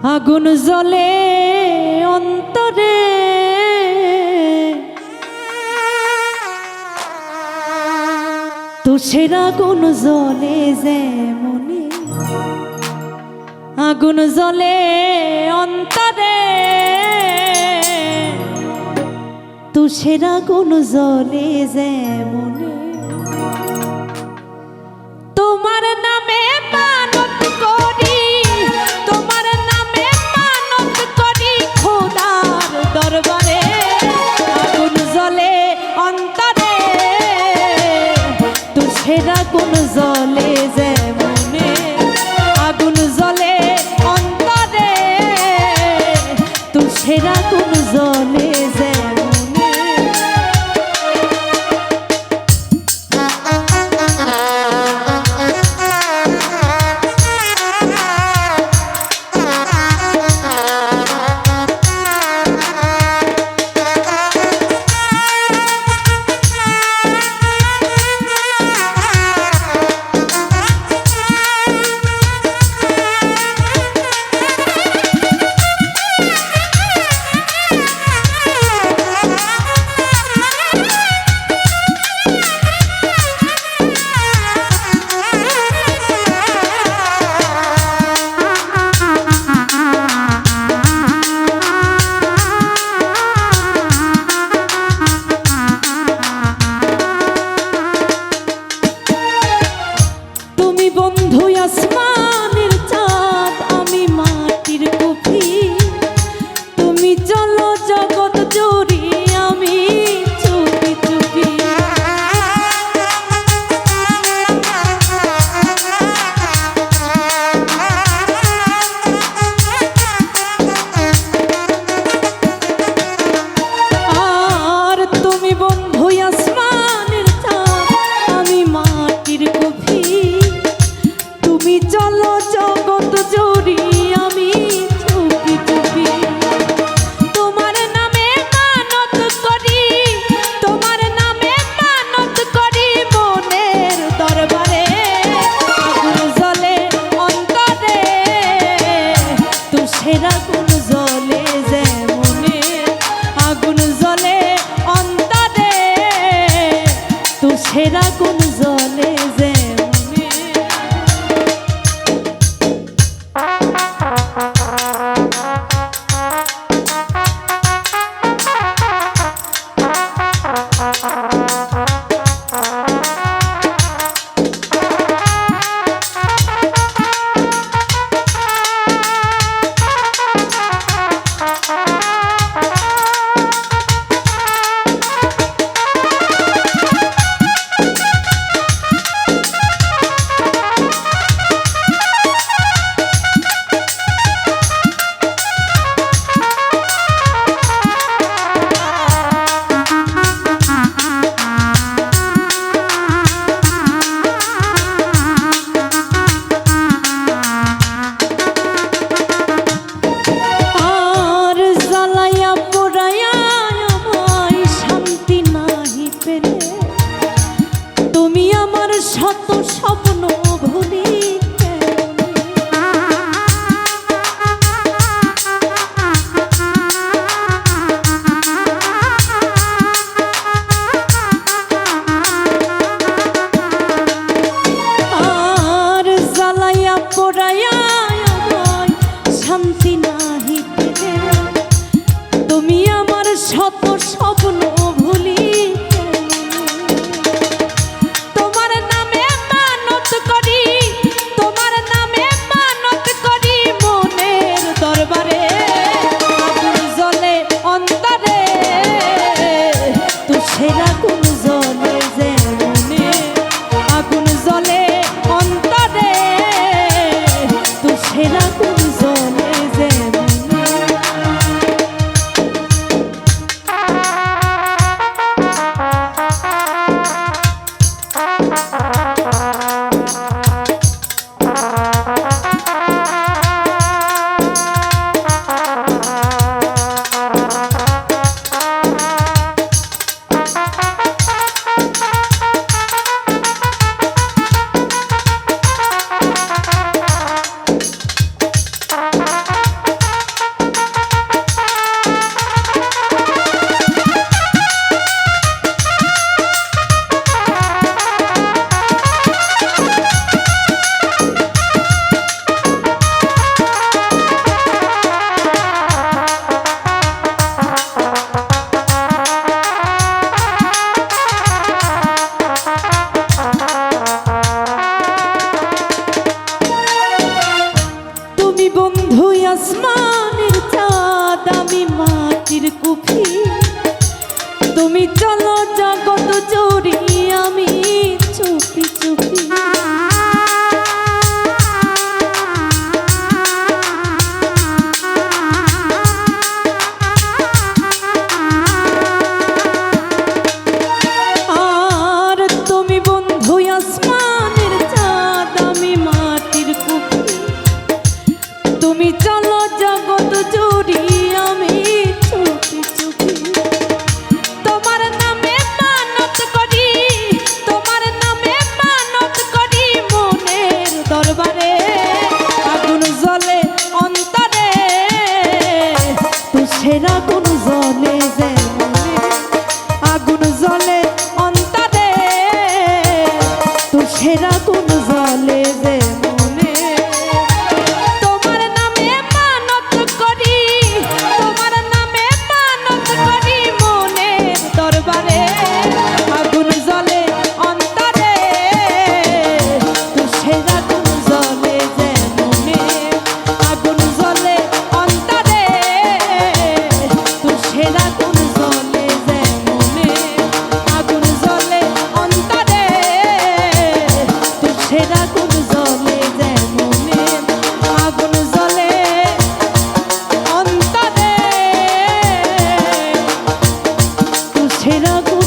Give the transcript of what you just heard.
আগুন জ্বলে অন্তরে, তুষের আগুন জ্বলে যেমনি। আগুন জ্বলে অন্তরে, তুষের আগুন জ্বলে যেমনি। তোমার নামে মানত করি, তোমার নামে মানত করি খোদার দরবারে। আগুন জ্বলে অন্তরে, তুষের আগুন জ্বলে যেমনে। আগুন জ্বলে অন্তরে, তুষের আগুন জ্বলে যেমনে। বন্ধু আসমানের চাঁদ, আমি মাটির কফি। তুমি চলো জগৎ জুড়ি, আমি চুপি চুপি। আর তুমি বন্ধু আসমানের চাঁদ, আমি মাটির কফি। তুমি চলো জগৎ জুড়ি, আমি চুপি চুপি। তোমার নামে মানত করি, তোমার নামে মানত করি মনের দরবারে। আগুন জ্বলে অন্তরে, তুষের আগুন জ্বলে যেমনে। আগুন জ্বলে অন্তরে, তুষের আগুন জ্বলে যেমনে। শত স্বপ্ন ভুলি আর জ্বালাইয়া পোড়াইয়া আমায় শান্তি নাহি পেলে। তুমি আমার শত স্বপ্ন ভুলি আগুন জ্বলে যেমনে। আগুন জ্বলে অন্তরে, তুষের আগুন জ্বলে যেমনে। আসমানের চাঁদ আমি মাটির কুফি তুমি চলো জগৎ জুড়ি আমি চুপি চুপি আর তুমি বন্ধু আসমানের চাঁদ আমি মাটির কুফি তুমি চলো জগৎ জুড়ি আমি চুপি চুপি তোমার নামে মানত করি তোমার নামে মানত করি মনের দরবারে আগুন জ্বলে অন্তরে তুষের আগুন জ্বলে যেমনে আগুন জ্বলে অন্তরে তুষের আগুন জ্বলে যেমনে তোমার নামে মানত করি তোমার নামে মানত করি মনের দরবারে আগুন জ্বলে অন্তরে তুষের আগুন জ্বলে যেমনে আগুন জ্বলে অন্তরে তুষের আগুন জ্বলে যেমনে আগুন জ্বলে অন্তরে তুষের আগুন জ্বলে যেমনে আগুন জ্বলে অন্তরে তুষের আগুন